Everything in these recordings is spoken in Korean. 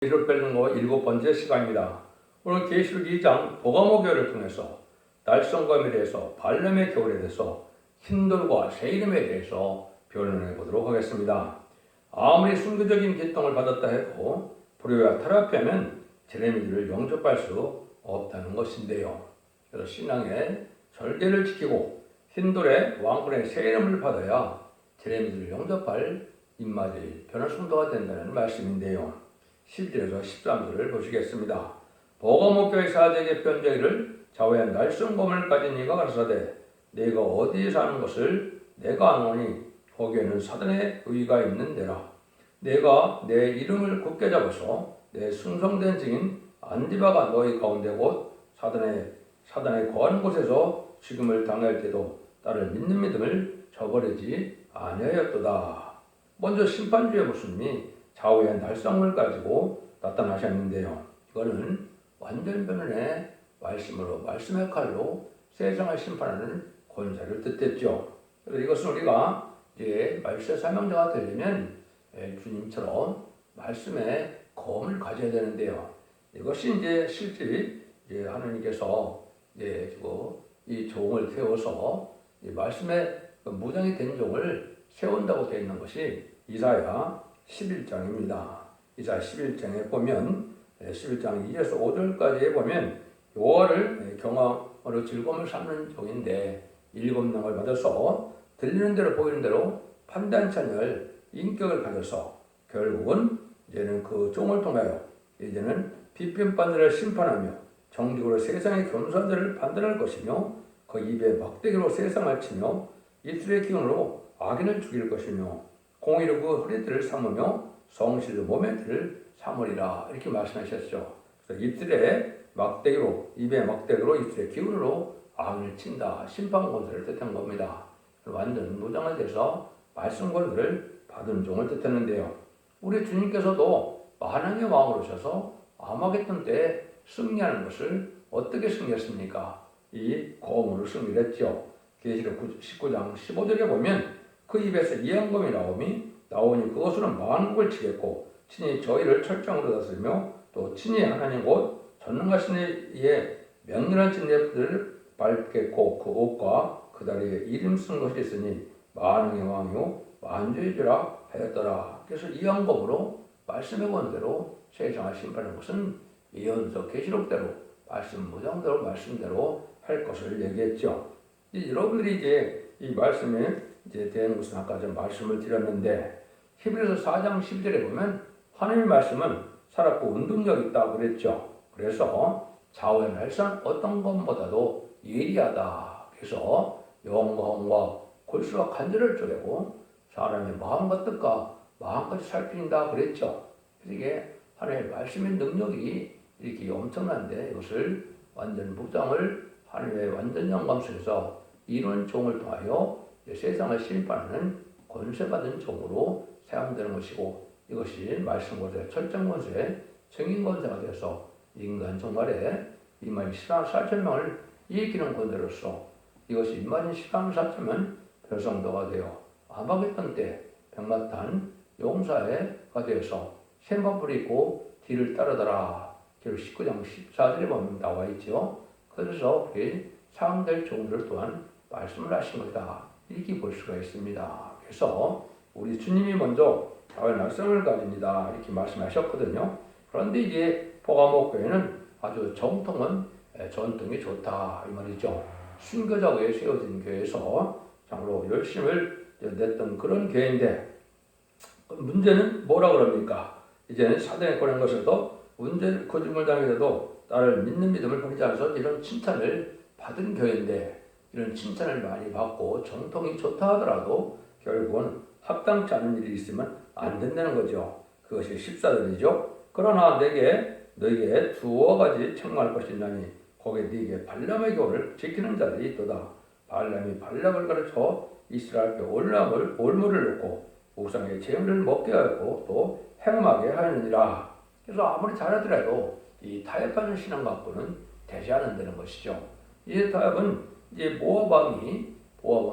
계시록 벨링고 7번째 시간입니다. 오늘 계시록 2장 보가모교를 통해서 날성검에 대해서 발람의 교훈에 대해서 흰돌과 새 이름에 대해서 변론해 보도록 하겠습니다. 아무리 순교적인 기통을 받았다 해도 불효와 타락하면 제레미야를 영접할 수 없다는 것인데요. 그래서 신앙의 절개를 지키고 흰돌의 왕권의 새 이름을 받아야 제레미야를 영접할 입맛이 변화 성도가 된다는 말씀인데요. 11절에서 13절을 보시겠습니다. 보가모교의 사제에게 편지하기를 좌우한 날성검을 가진 이가 가라사대 내가 어디에 사는 것을 내가 아노니 거기에는 사단의 의가 있는 데라. 내가 내 이름을 굳게 잡아서 내 순성된 증인 안디바가 너희 가운데 곧 사단에 거하는 곳에서 죽음을 당할 때도 나를 믿는 믿음을 저버리지 아니하였도다. 먼저 심판주의 모습이 좌우의 날성을 가지고 나타나셨는데요. 이거는 완전 변론의 말씀으로 말씀의 칼로 세상을 심판하는 권세를 뜻했죠. 그래서 이것은 우리가 이제 말세 사명자가 되려면 주님처럼 말씀의 검을 가져야 되는데요. 이것이 이제 실제 하나님께서 이 종을 세워서 말씀의 무장이 된 종을 세운다고 되어 있는 것이 이사야 11장입니다. 이사야 11장에 보면 11장 2에서 5절까지에 보면 여호와를 경험으로 즐거움을 삼는 종인데 7명을 받아서 들리는 대로 보이는 대로 판단찬열 인격을 가져서 결국은 이제는 그 종을 통하여 이제는 비편반들을 심판하며 정직으로 세상의 겸손들을 판단할 것이며 그 입에 막대기로 세상을 치며 입술의 기운으로 악인을 죽일 것이며 공의로 그 허리띠를 삼으며 성실로 몸의 띠를 삼으리라 이렇게 말씀하셨죠. 그래서 입술에 막대기로 입에 막대기로 입술의 기운으로 악인을 친다. 심판 권세를 뜻한 겁니다. 완전 무장을 돼서 말씀 권세를 받은 종을 뜻했는데요. 우리 주님께서도 만왕의 왕으로 오셔서 아마겟돈 때 승리하는 것을 어떻게 승리했습니까? 이 검으로 승리를 했죠. 계시록 19장 15절에 보면 그 입에서 이한검이 나오니 그것으로는 만국을 치겠고 친히 저희를 철장으로 다스리며 또 친히 하나님 곧 전능하신 이의 명렬한 진리들을 밟겠고 그 옷과 그 다리에 이름 쓴 것이 있으니 만왕의 왕이요 만주의 주라 하였더라. 그래서 이한검으로 말씀의 권대로 세상을 심판하는 것은 예언서 계시록대로 말씀 무장대로 말씀대로 할 것을 얘기했죠. 여러분들이 이제 이 말씀에 대한 것은 아까 좀 말씀을 드렸는데 히브리서 4장 12절에 보면 하나님의 말씀은 살았고 운동력 있다고 그랬죠. 그래서 좌우의 날선 어떤 것보다도 예리하다. 그래서 영광과 골수와 간절을 쪼개고 사람의 마음과 뜻과 마음까지 살핀다 그랬죠. 그래서 이게 하나님의 말씀의 능력이 이렇게 엄청난데 이것을 완전 무장을 하나님의 완전 영광 속에서 이룬 종을 통하여 세상을 심판하는 권세받은 종으로 사용되는 것이고 이것이 말씀 권세, 철장 권세, 증인 권세가 되어서 인간 종말에 24,000명을 이기는 권세로서 이것이 24,000명 별성도가 되어 아마겟돈 때 백마탄 용사가 되어서 샘바불이 있고 뒤를 따르더라. 19장 14절에 보면 나와 있죠. 그래서 우리 사용될 종들 또한 말씀을 하신 것이다. 이렇게 볼 수가 있습니다. 그래서 우리 주님이 먼저 좌우의 날성을 가집니다. 이렇게 말씀하셨거든요. 그런데 이제 보가모교회는 아주 전통이 좋다 이 말이죠. 순교자교에 세워진 교회에서 참으로 열심을 냈던 그런 교회인데 문제는 뭐라 그럽니까? 이제는 사단에 꺼낸 것에도 문제를 거짓말 당해도 나를 믿는 믿음을 버리지 않아서 이런 칭찬을 받은 교회인데 이런 칭찬을 많이 받고 정통이 좋다 하더라도 결국은 합당치 않은 일이 있으면 안 된다는 거죠. 그것이 14절이죠. 그러나 너에게 두어 가지 책망할 것이 있나니 거기에 네게 발람의 교훈을 지키는 자들이 있도다. 발람이 발락을 가르쳐 이스라엘께 올무를 놓고 우상의 재물을 먹게 하였고 또 행음하게 하였느니라. 그래서 아무리 잘하더라도 이 타협하는 신앙 갖고는 되지 않는다는 것이죠. 이 타협은 이제 모압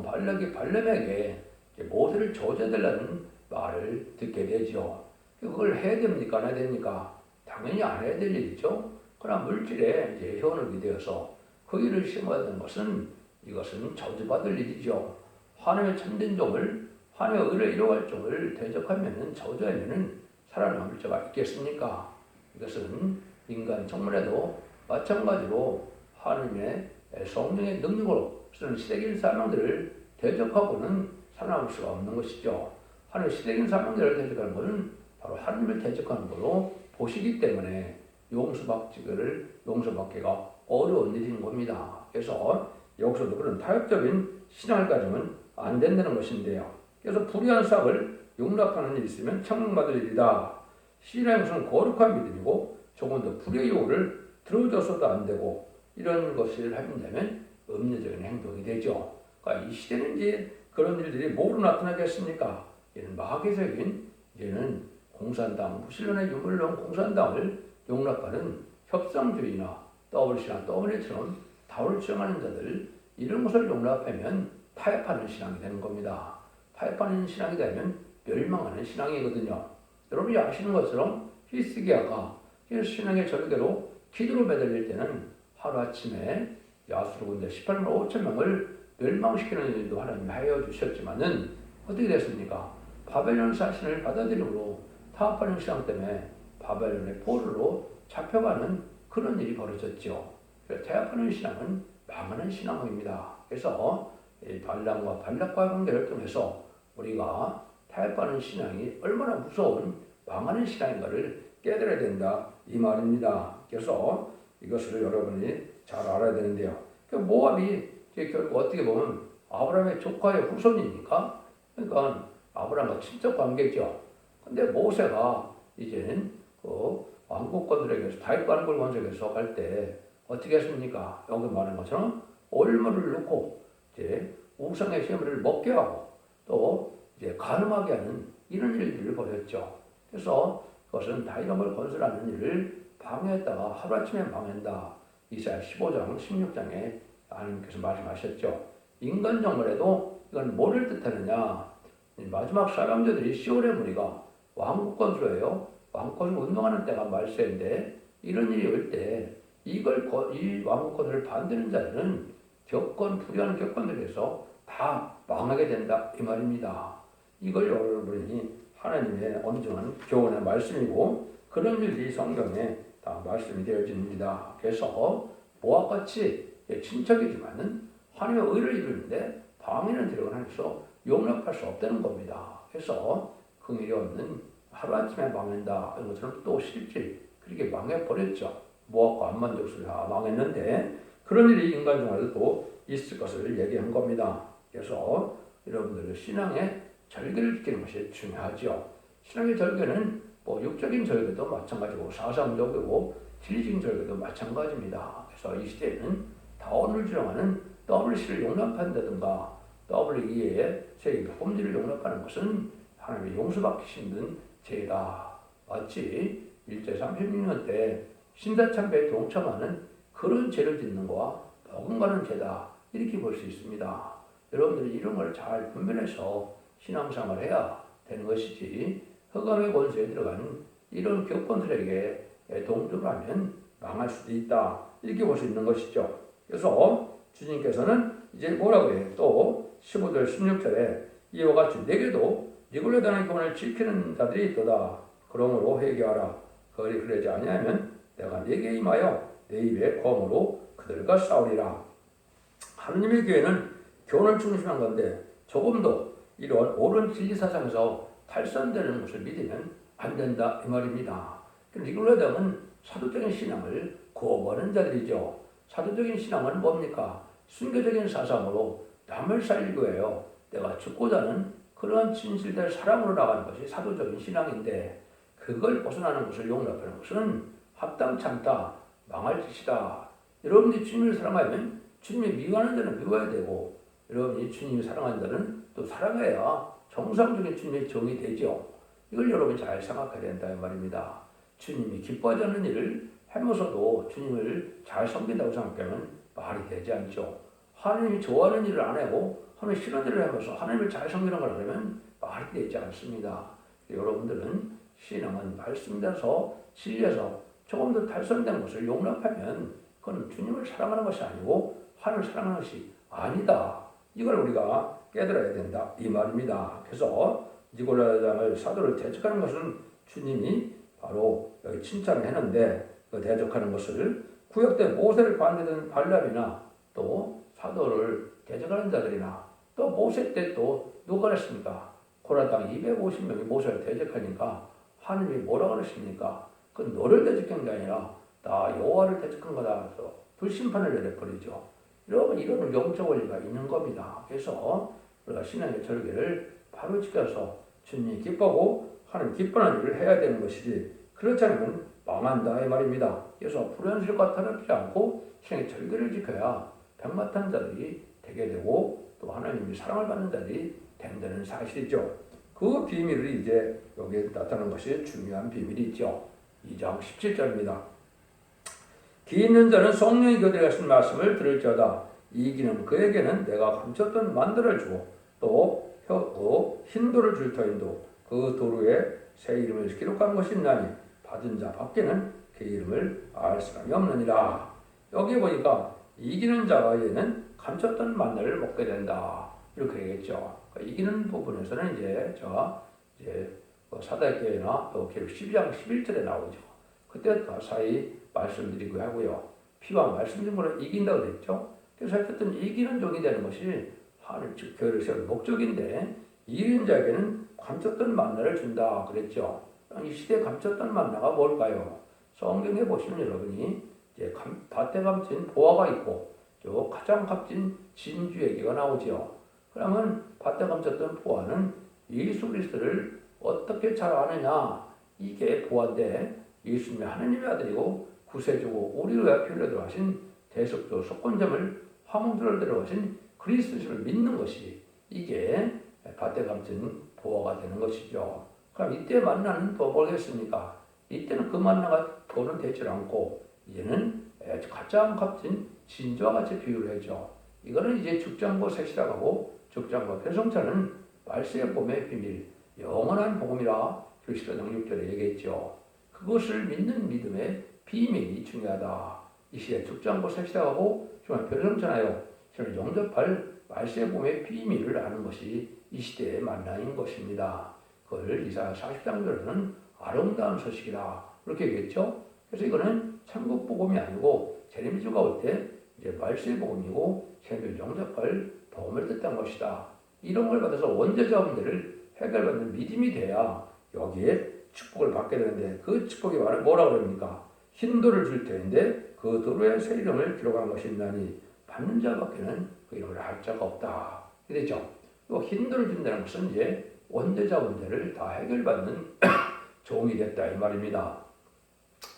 발락이 발람에게 모세를 저주해달라는 말을 듣게 되죠. 그걸 해야 됩니까? 안 해야 됩니까? 당연히 안 해야 될 일이죠. 그러나 물질에 이제 현혹이 되어서 그 일을 심어야 것은 이것은 저주받을 일이죠. 하나님의 참된 종을 하나님의 의를 이루어갈 종을 대적하면은 저주하면은 살아남을 자가 있겠습니까? 이것은 인간 정문에도 마찬가지로 하나님의 성령의 능력으로 쓰는 시대적인 사명들을 대적하고는 살아남을 수가 없는 것이죠. 하나님의 시대적인 사명들을 대적하는 것은 바로 하나님을 대적하는 것으로 보시기 때문에 용서받기가 어려운 일인 겁니다. 그래서 여기서도 그런 타협적인 신앙을 가지면 안 된다는 것인데요. 그래서 불의한 싹을 용납하는 일이 있으면 청명받을 일이다. 신앙의 것은 거룩한 믿음이고 조금 더 불의의 요구를 들어줘서도 안 되고 이런 것을 한다면 음료적인 행동이 되죠. 그러니까 이 시대는 이제 그런 일들이 뭐로 나타나겠습니까? 이는 마귀적인 이제는 공산당, 무신론의 유물을 넣은 공산당을 용납하는 협상주의나 더블신앙, 더블리처럼 다운을 주장하는 자들 이런 것을 용납하면 타협하는 신앙이 되는 겁니다. 타협하는 신앙이 되면 멸망하는 신앙이거든요. 여러분이 아시는 것처럼 히스기야가 신앙의 절개로 기도로 매달릴 때는 하루아침에 야수로 군대 18만 5천 명을 멸망시키는 일도 하나님이 하여 주셨지만은 어떻게 됐습니까? 바벨론 사신을 받아들임으로 타협하는 신앙 때문에 바벨론의 포로로 잡혀가는 그런 일이 벌어졌죠. 그래서 타협하는 신앙은 망하는 신앙입니다. 그래서 발람과 발락과의 관계를 통해서 우리가 타협하는 신앙이 얼마나 무서운 망하는 신앙인가를 깨달아야 된다 이 말입니다. 그래서 이것을 여러분이 잘 알아야 되는데요. 모압이 결국 어떻게 보면 아브라함의 조카의 후손이니까 그러니까 아브라함과 친척 관계죠. 근데 모세가 이제는 그 왕국권들에게서 다윗관을 건설해서 갈 때 어떻게 했습니까? 여기 말한 것처럼 올무를 넣고 이제 우상의 샘을 먹게 하고 또 이제 가늠하게 하는 이런 일들을 벌였죠. 그래서 그것은 다윗왕을 건설하는 일을 방해했다가 하루아침에 망한다. 이사야 15장, 16장에 하나님께서 말씀하셨죠. 인간 정말에도 이건 뭐를 뜻하느냐? 마지막 사명자들이 시온의 무리가 왕국 건설해요. 왕국 건설 운동하는 때가 말세인데 이런 일이 올 때 이 왕국 건설을 반대하는 자들은 불의한 격건들에서 다 망하게 된다 이 말입니다. 이걸 여러분이 하나님의 엄정한 교훈의 말씀이고 그런 일이 성경에 다 말씀이 되어집니다. 그래서 모압같이 친척이지만은 하나님의 의를 이루는데 방해는 들어가서 용납할 수 없다는 겁니다. 그래서 긍휼이 없는 하루아침에 망한다 이런 것처럼 또 실제 그렇게 망해버렸죠. 모압과 암몬 족속이 다 망했는데 그런 일이 인간 중에도 또 있을 것을 얘기한 겁니다. 그래서 여러분들의 신앙의 절개를 지키는 것이 중요하죠. 신앙의 절개는 육적인 절개도 마찬가지고 사상적이고 진리적인 절개도 마찬가지입니다. 그래서 이 시대에는 다원을 주장하는 WC를 용납한다든가 W 이외에 세계 범죄를 용납하는 것은 하나님의 용서받기 힘든 죄다. 마치 일제 36년 때 신사참배에 동참하는 그런 죄를 짓는 것과 버금가는 죄다. 이렇게 볼 수 있습니다. 여러분들이 이런 걸 잘 분별해서 신앙생활을 해야 되는 것이지 흑암의 권세에 들어가는 이런 격건들에게 동조를 하면 망할 수도 있다. 이렇게 볼 수 있는 것이죠. 그래서 주님께서는 이제 뭐라고 해요? 또 15절 16절에 이와 같이 내게도 니골에 대한 교훈을 지키는 자들이 있도다. 그러므로 회개하라. 그러지 아니하면 내가 네게 임하여 내 입에 검으로 그들과 싸우리라. 하느님의 교회는 교훈을 중심한 건데 조금도 이런 옳은 진리 사상에서 탈선되는 것을 믿으면 안 된다 이 말입니다. 니골라당은 사도적인 신앙을 거부하는 자들이죠. 사도적인 신앙은 뭡니까? 순교적인 사상으로 남을 살리고 해요. 내가 죽고자 하는 그러한 진실될 사랑으로 나가는 것이 사도적인 신앙인데 그걸 벗어나는 것을 용납하는 것은 합당치 않다. 망할 짓이다. 여러분이 주님을 사랑하면 주님이 미워하는 자는 미워해야 되고 여러분이 주님이 사랑하는 자는 또 사랑해야 정상적인 주님의 정이 되죠. 이걸 여러분이 잘 생각해야 된다 이 말입니다. 주님이 기뻐하지 않는 일을 하면서도 주님을 잘 섬긴다고 생각하면 말이 되지 않죠. 하나님이 좋아하는 일을 안 하고 하나님 싫어하는 일을 하면서 하나님을 잘 섬기는 걸 하면 말이 되지 않습니다. 여러분들은 신앙은 말씀에서 진리에서 조금 더 달성된 것을 용납하면 그건 주님을 사랑하는 것이 아니고 하나님을 사랑하는 것이 아니다. 이걸 우리가 깨달아야 된다 이 말입니다. 그래서 니고라장을 사도를 대적하는 것은 주님이 바로 여기 칭찬을 했는데 그 대적하는 것을 구약 때 모세를 반대던 발람이나 또 사도를 대적하는 자들이나 또 모세 때 또 누가 그랬습니까? 고라당 250명이 모세를 대적하니까 하나님이 뭐라 그러십니까? 그 너를 대적한 게 아니라 나 여호와를 대적한 거다. 그래서 불심판을 내려버리죠. 여러분 이런 영적 원리가 있는 겁니다. 그래서 우리가 신앙의 절개를 바로 지켜서 주님이 기뻐하고 하나님 기뻐하는 일을 해야 되는 것이지 그렇지 않으면 망한다 이 말입니다. 그래서 불현실과 타협하지 않고 신앙의 절개를 지켜야 백마탄 자들이 되게 되고 또 하나님이 사랑을 받는 자들이 된다는 사실이죠. 그 비밀을 이제 여기에 나타나는 것이 중요한 비밀이 있죠. 2장 17절입니다. 기 있는 자는 성령이 그들에게 하신 말씀을 들을지어다. 이기는 그에게는 내가 감췄던 만들을 주고 또 흰돌을 줄 터인도 그 도루에 새 이름을 기록한 것이 있나니 받은 자 밖에는 그 이름을 알 사람이 없느니라. 여기 보니까 이기는 자에게는 감췄던 만나를 먹게 된다. 이렇게 얘기했죠. 그러니까 이기는 부분에서는 이제 사도행전이나 또 기록 12장 11절에 나오죠. 그때 가사히 말씀드리고 하고요. 피와 말씀 증거로 이긴다고 그랬죠. 그래서 어쨌든 이기는 종이 되는 것이 하나님 즉 교회를 세우는 목적인데 이기는 자에게는 감췄던 만나를 준다 그랬죠. 이 시대에 감췄던 만나가 뭘까요? 성경에 보시면 여러분이 이제 밭에 감춘 보화가 있고 또 가장 값진 진주 얘기가 나오죠. 그러면 밭에 감췄던 보화는 예수 그리스도를 어떻게 잘 아느냐 이게 보화인데 예수님이 하나님의 아들이고 구세주고 우리를 위하여 피 흘려 들어가신 대속주 속건점을 화목들을 들어가신 그리스도를 믿는 것이 이게 밭에 감춘 보화가 되는 것이죠. 그럼 이때 만나는 또 뭐겠습니까? 이때는 그 만나가 돈은 되지 않고 이제는 가장 값진 진주와 같이 비유를 하죠. 이거는 이제 죽장고 색시라고 하고 죽장고 배송차는 말세의 봄의 비밀 영원한 복음이라 교시가장 6절에 얘기했죠. 그것을 믿는 믿음의 비밀이 중요하다. 이 시대 죽장고 색시라고 하고 정말 배송차나요. 저는 영접할 말세의 봄의 비밀을 아는 것이 이 시대의 만남인 것입니다. 그걸 이사야 40장에서는 아름다운 소식이다. 그렇게 얘기했죠. 그래서 이거는 천국 복음이 아니고 재림주가 올 때 이제 말세의 복음이고 세상을 영접할 복음을 뜻한 것이다. 이런 걸 받아서 원죄자 문제를 해결받는 믿음이 돼야 여기에 축복을 받게 되는데 그 축복이 뭐라 그럽니까? 흰 돌을 줄 터인데 그 도로에 새 이름을 기록한 것이 있나니 받는 자밖에는 그 이름을 알 자가 없다. 그랬죠. 또 흰 돌을 준다는 것은 이제 원죄자 문제를 다 해결받는 종이 됐다 이 말입니다.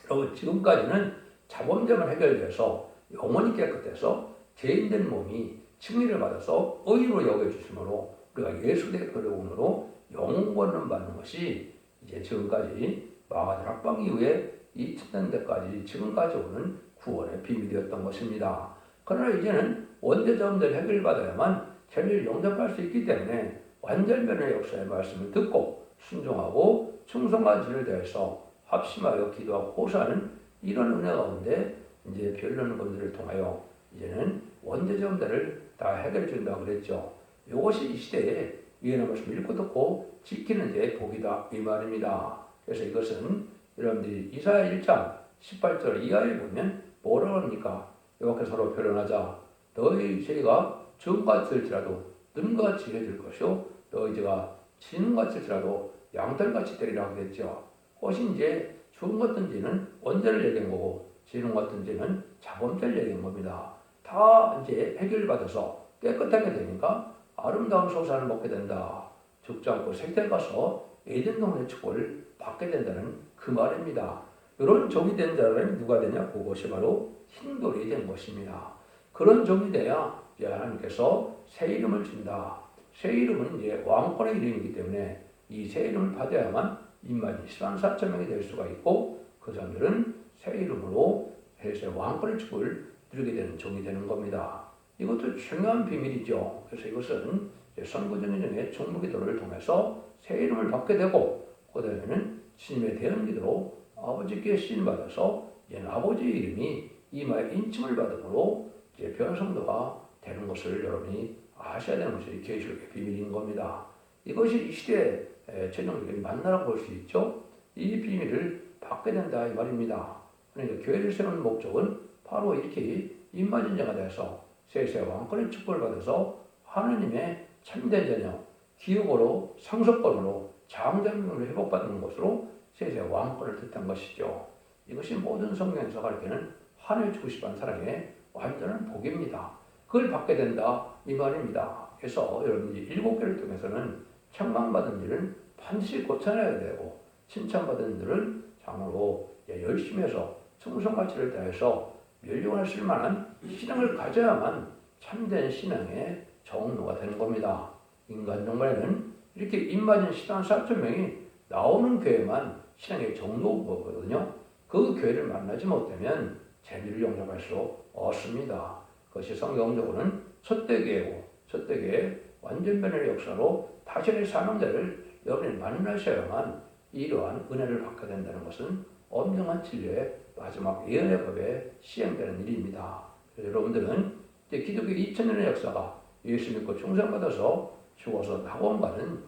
여러분 지금까지는 자범죄만 해결돼서 영원히 깨끗해서 죄인된 몸이 칭의를 받아서 의로 여겨주심으로 우리가 예수의 도력으로 영원권을 받는 것이 이제 지금까지 마가다 학방 이후에 2000년대까지 지금까지 오는 구원의 비밀이었던 것입니다. 그러나 이제는 원죄자 문제를 해결받아야만 죄를 용납할 수 있기 때문에 완전변의 역사의 말씀을 듣고 순종하고 충성한 진을 대해서 합심하여 기도하고 호소하는 이런 은혜 가운데 이제 변론 분들을 통하여 이제는 원죄자 문제를 다 해결해 준다고 그랬죠. 이것이 이 시대에 위에는 말씀을 읽고 듣고 지키는 데 복이다 이 말입니다. 그래서 이것은 여러분들이 이사야 1장 18절 이하에 보면 뭐라고 합니까? 이렇게 서로 변론하자. 너희 죄가 주음같이 될지라도 눈같이 해질 것이요 너희 죄가 진음같이 될지라도 양털같이 되리라고 그랬죠. 그것이 이제 주음 같은 죄는 원죄를 얘기한 거고 진음 같은 죄는 자범죄를 얘기한 겁니다. 다 이제 해결받아서 깨끗하게 되니까 아름다운 소산을 먹게 된다. 죽지 않고 색대 가서 에덴 동네 축복을 받게 된다는 그 말입니다. 이런 종이 된 자는 누가 되냐? 그것이 바로 흰돌이 된 것입니다. 그런 종이 돼야 이제 하나님께서 새 이름을 준다. 새 이름은 이제 왕권의 이름이기 때문에 이 새 이름을 받아야만 인마지 14,000명이 될 수가 있고 그 사람들은 새 이름으로 해서 왕권의 축복을 누리게 되는 종이 되는 겁니다. 이것도 중요한 비밀이죠. 그래서 이것은 선구전의 종무기도를 통해서 새 이름을 받게 되고 그 다음에는 신임의 대언기도로 아버지께 신받아서 아버지의 이름이 이마에 인침을 받음으로 변성도가 되는 것을 여러분이 아셔야 되는 것이 계시록의 비밀인 겁니다. 이것이 이 시대의 최종적인 만나라고 볼 수 있죠. 이 비밀을 받게 된다 이 말입니다. 그러니까 교회를 세우는 목적은 바로 이렇게 임마진자가 돼서 세세 왕권의 축복을 받아서 하나님의 참된 자녀, 기업으로 상속권으로 장자명으로 회복받는 것으로 세세 왕권을 뜻한 것이죠. 이것이 모든 성경에서 가르치는 하나님 주고 싶은 사랑의 완전한 복입니다. 그걸 받게 된다 이 말입니다. 그래서 여러분이 7개를 통해서는 책망받은 일은 반드시 고쳐내야 되고 칭찬받은 일은 참으로 열심히 해서 충성가치를 다해서 멸류관을 쓸 만한 신앙을 가져야만 참된 신앙의 정로가 되는 겁니다. 인간 정말에는 이렇게 입맞은 신앙 4,000명이 나오는 교회만 신앙의 정로거든요. 그 교회를 만나지 못하면 재미를 영접할 수 없습니다. 그것이 성경적으로는 첫대교회고 첫대교회의 완전변의 역사로 다시의 사명자를 여러분이 만나셔야만 이러한 은혜를 받게 된다는 것은 엄정한 진리의 마지막 예언의 법에 시행되는 일입니다. 그래서 여러분들은 이제 기독교 2000년의 역사가 예수 믿고 충성받아서 죽어서 낙원 가는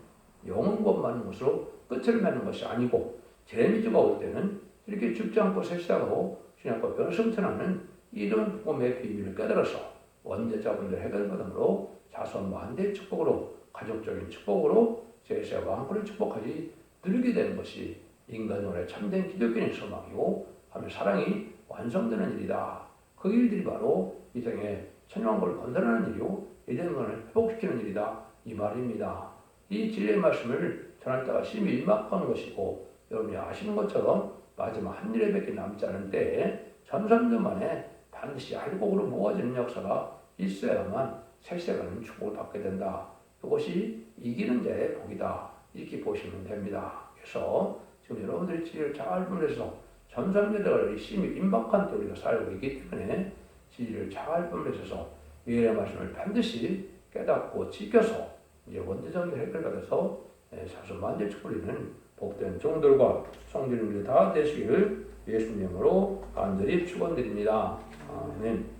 영원권 많은 것으로 끝을 맺는 것이 아니고 재미주가 올 때는 이렇게 죽지 않고 세시하고 신약과 변성천하는 이런 복음의 비밀을 깨달아서 원죄자분들 해결받음으로 자손 만대의 축복으로 가족적인 축복으로 세세 왕권의 축복까지 누리게 되는 것이 인간론의 참된 기독교인의 소망이고 하며 사랑이 완성되는 일이다. 그 일들이 바로 이 땅에 천년왕국을 건설하는 일이요 에덴문을 회복시키는 일이다 이 말입니다. 이 진리의 말씀을 전할 때가 심히 임박하는 것이고 여러분이 아시는 것처럼 마지막 한 일에밖에 남지 않은 때에 전산도 만에 반드시 알곡으로 모아지는 역사가 있어야만 세세가는 축복을 받게 된다. 이것이 이기는 자의 복이다. 이렇게 보시면 됩니다. 그래서 지금 여러분들이 진리를 잘 분별해서 전산제도가 심히 임박한 때 우리가 살고 있기 때문에 진리를 잘 분별해서 예의 말씀을 반드시 깨닫고 지켜서 이제 원죄적인 해결받아서 자손 만대 축복이는 복된 종들과 성도님들이 다 되시기를 예수님으로 간절히 축원드립니다. 아멘.